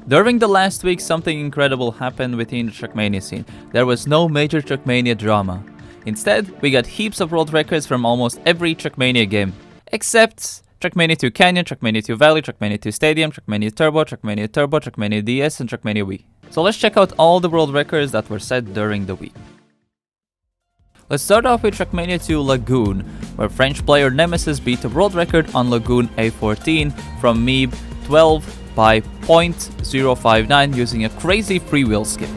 During the last week, something incredible happened within the Trackmania scene. There was no major Trackmania drama. Instead, we got heaps of world records from almost every Trackmania game. Except Trackmania 2 Canyon, Trackmania 2 Valley, Trackmania 2 Stadium, Trackmania Turbo, Trackmania DS, and Trackmania Wii. So let's check out all the world records that were set during the week. Let's start off with Trackmania 2 Lagoon, where French player Nemesis beat the world record on Lagoon A14 from Meeb 12 by 0.059 using a crazy freewheel skip.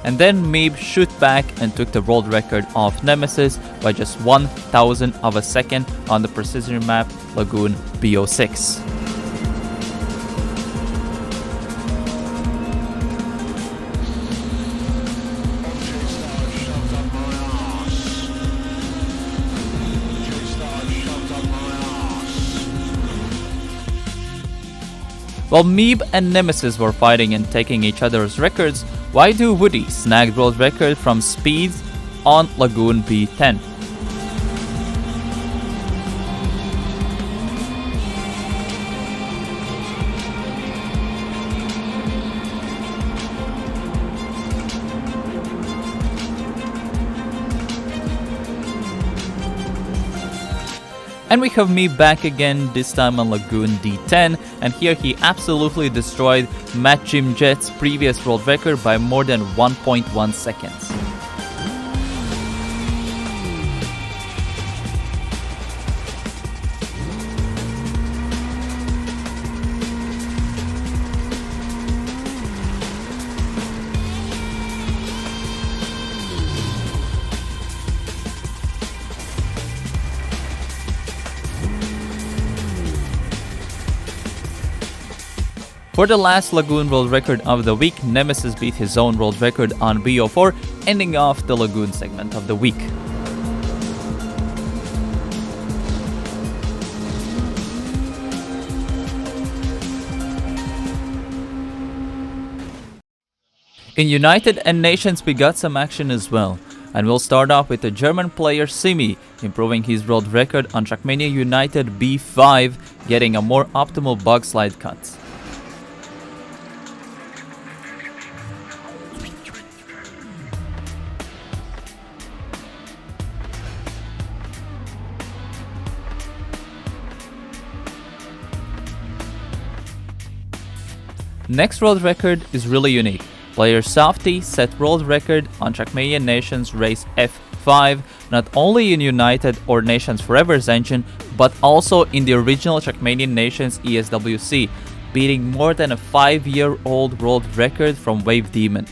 And then Meeb shoot back and took the world record off Nemesis by just 1,000 of a second on the precision map Lagoon BO6. While Meeb and Nemesis were fighting and taking each other's records, why do Woody snag world record from speed on Lagoon B10? And we have me back again, this time on Lagoon D10, and here he absolutely destroyed Matt Jim Jett's previous world record by more than 1.1 seconds. For the last Lagoon world record of the week, Nemesis beat his own world record on BO4, ending off the Lagoon segment of the week. In United and Nations we got some action as well, and we'll start off with the German player Simi, improving his world record on Trackmania United B5, getting a more optimal bug slide cut. Next world record is really unique. Player Softy set world record on Trackmania Nations Race F5, not only in United or Nations Forever's engine, but also in the original Trackmania Nations ESWC, beating more than a 5-year-old world record from Wave Demon.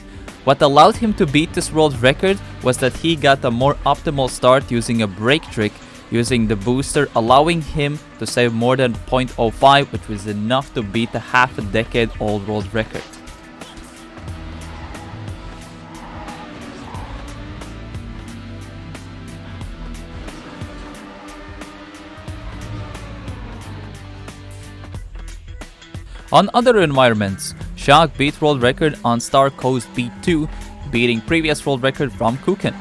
What allowed him to beat this world record was that he got a more optimal start using a brake trick, using the booster, allowing him to save more than 0.05, which was enough to beat the half-a-decade-old world record. On other environments, Shock beat world record on Star Coast B2, beating previous world record from Kuken.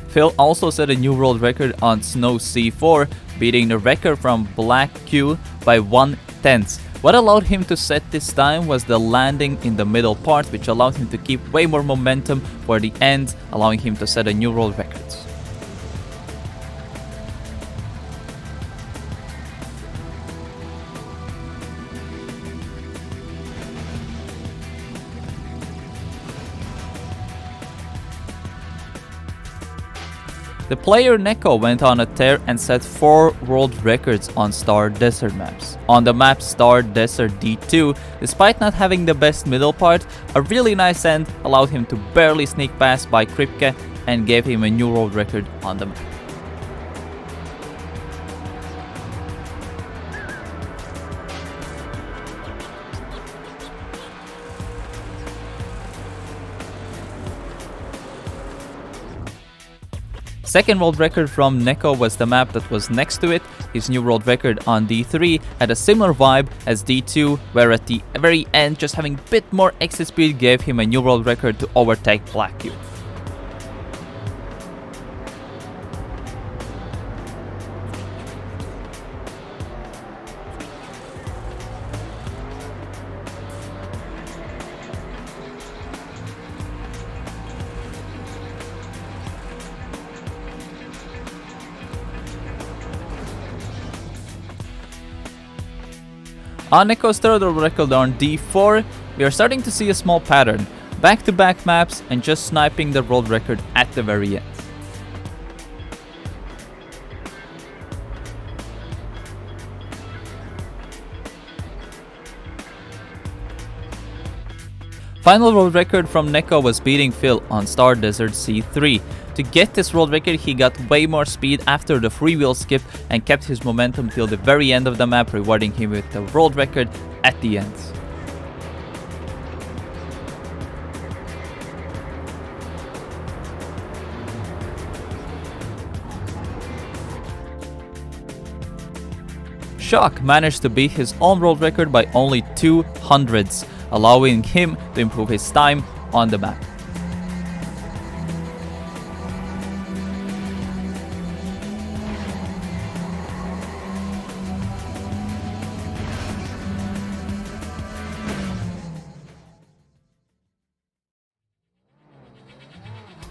Phil also set a new world record on Snow C4, beating the record from Black Q by 1/10. What allowed him to set this time was the landing in the middle part, which allowed him to keep way more momentum for the end, allowing him to set a new world record. The player Neko went on a tear and set 4 world records on Star Desert maps. On the map Star Desert D2, despite not having the best middle part, a really nice end allowed him to barely sneak past by Kripke and gave him a new world record on the map. second world record from Neko was the map that was next to it. His new world record on D3 had a similar vibe as D2, where at the very end, just having a bit more exit speed gave him a new world record to overtake Black Cube. On Neko's third world record on D4, we are starting to see a small pattern. Back-to-back maps and just sniping the world record at the very end. Final world record from Neko was beating Phil on Star Desert C3. To get this world record, he got way more speed after the freewheel skip and kept his momentum till the very end of the map, rewarding him with the world record at the end. Shock managed to beat his own world record by only 200ths, allowing him to improve his time on the map.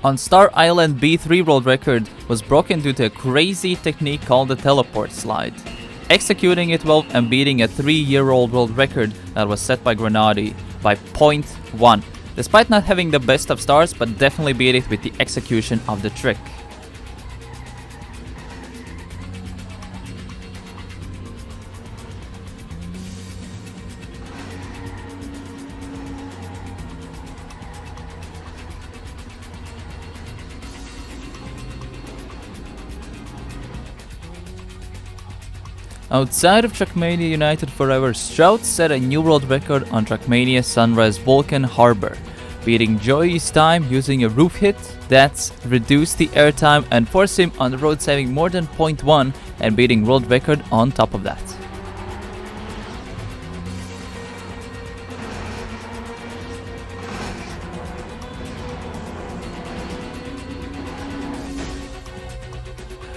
On Star Island, B3 world record was broken due to a crazy technique called the teleport slide. Executing it well and beating a 3-year-old world record that was set by Grenadi by 0.1. Despite not having the best of stars, but definitely beat it with the execution of the trick. Outside of Trackmania United Forever, Stroud set a new world record on Trackmania Sunrise Vulcan Harbor, beating Joey's time using a roof hit that's reduced the airtime and forced him on the road, saving more than 0.1 and beating world record on top of that.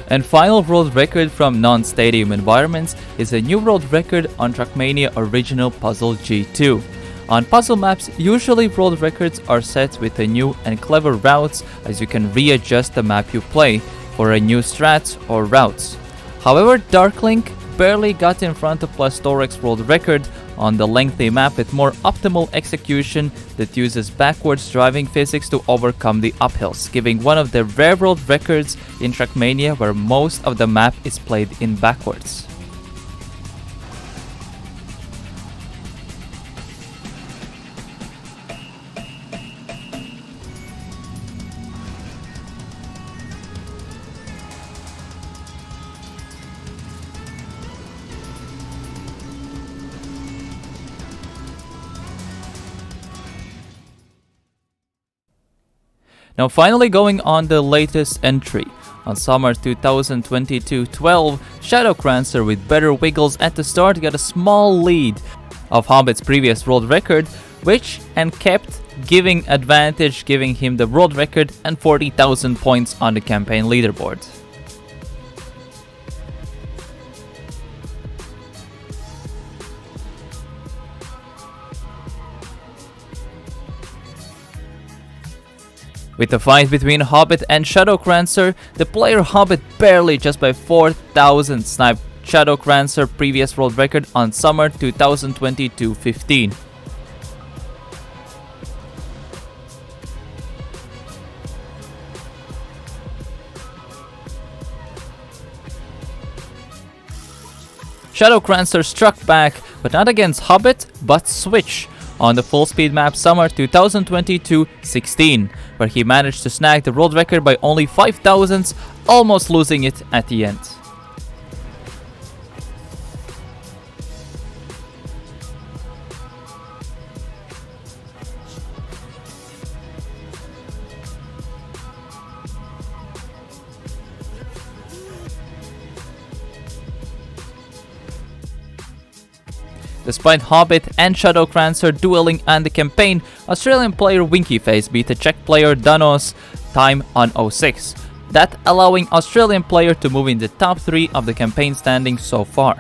And final world record from non-stadium environments is a new world record on Trackmania Original Puzzle G2. On puzzle maps, usually world records are set with a new and clever routes, as you can readjust the map you play for a new strats or routes. However, Darklink barely got in front of Plastorek's world record on the lengthy map with more optimal execution that uses backwards driving physics to overcome the uphills, giving one of the rare world records in Trackmania where most of the map is played in backwards. Now finally going on the latest entry. On summer 2022-12, Shadowcrancer with better wiggles at the start got a small lead of Hobbit's previous world record, which and kept giving advantage, giving him the world record and 40,000 points on the campaign leaderboard. With the fight between Hobbit and Shadowcrancer, the player Hobbit barely just by 4,000 sniped Shadowcrancer previous world record on summer 2022-15. Shadowcrancer struck back, but not against Hobbit, but Switch, on the full speed map summer 2022-16, where he managed to snag the world record by only 5,000ths, almost losing it at the end. Despite Hobbit and Shadowcrancer dueling on the campaign, Australian player Winkyface beat the Czech player Danos time on 06, that allowing Australian player to move in the top 3 of the campaign standings so far.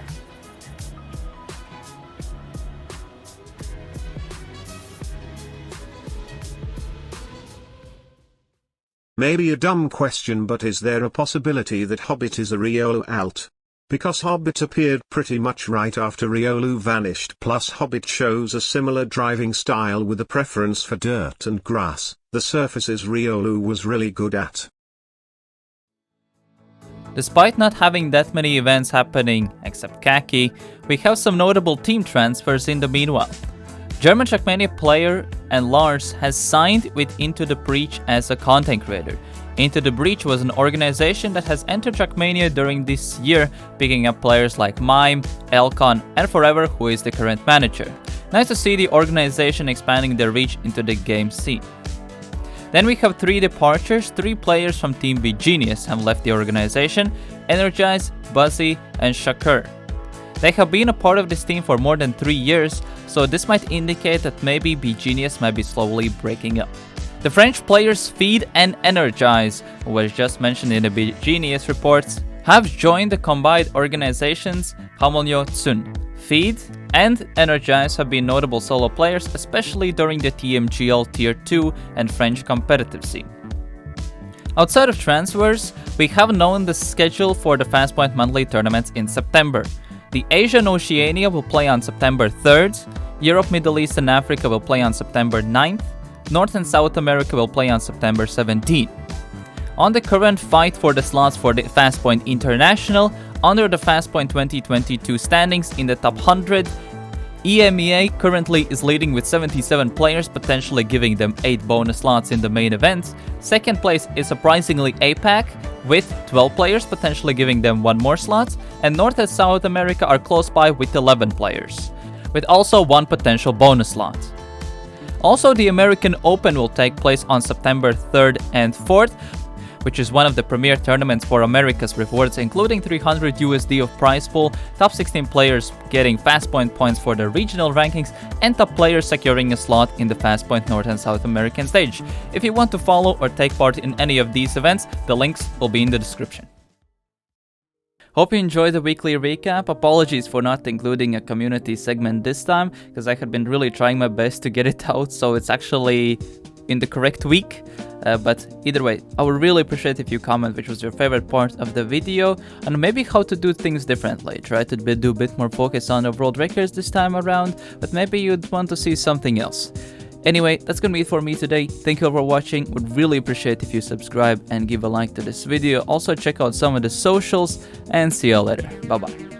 Maybe a dumb question, but is there a possibility that Hobbit is a Riolu alt? Because Hobbit appeared pretty much right after Riolu vanished, plus Hobbit shows a similar driving style with a preference for dirt and grass, the surfaces Riolu was really good at. Despite not having that many events happening, except Khaki, we have some notable team transfers in the meanwhile. German Trackmania player and Lars has signed with Into the Breach as a content creator. Into the Breach was an organization that has entered Trackmania during this year, picking up players like Mime, Elcon, and Forever, who is the current manager. Nice to see the organization expanding their reach into the game scene. Then we have 3 departures. 3 players from Team beGenius have left the organization: NRGZ, Buzy, and Shockeur. They have been a part of this team for more than 3 years, so this might indicate that maybe beGenius might be slowly breaking up. The French players Feed and NRGZ, who was just mentioned in the beGenius reports, have joined the combined organizations Homyno, Tsun. Feed and NRGZ have been notable solo players, especially during the TMGL Tier 2 and French competitive scene. Outside of transfers, we have known the schedule for the Fastpoint monthly tournaments in September. The Asia and Oceania will play on September 3rd, Europe, Middle East and Africa will play on September 9th, North and South America will play on September 17th. On the current fight for the slots for the Fastpoint International, under the Fastpoint 2022 standings in the top 100, EMEA currently is leading with 77 players, potentially giving them 8 bonus slots in the main event. Second place is surprisingly APAC, with 12 players, potentially giving them 1 more slot, and North and South America are close by with 11 players, with also 1 potential bonus slot. Also, the American Open will take place on September 3rd and 4th, which is one of the premier tournaments for America's rewards, including 300 USD of prize pool, top 16 players getting Fastpoint points for the regional rankings, and top players securing a slot in the Fastpoint North and South American stage. If you want to follow or take part in any of these events, the links will be in the description. Hope you enjoyed the weekly recap. Apologies for not including a community segment this time, because I had been really trying my best to get it out, so it's actually in the correct week. But either way, I would really appreciate if you comment which was your favorite part of the video, and maybe how to do things differently. Try to do a bit more focus on the world records this time around, but maybe you'd want to see something else. Anyway, that's gonna be it for me today. Thank you all for watching. Would really appreciate if you subscribe and give a like to this video. Also check out some of the socials, and see you all later. Bye bye.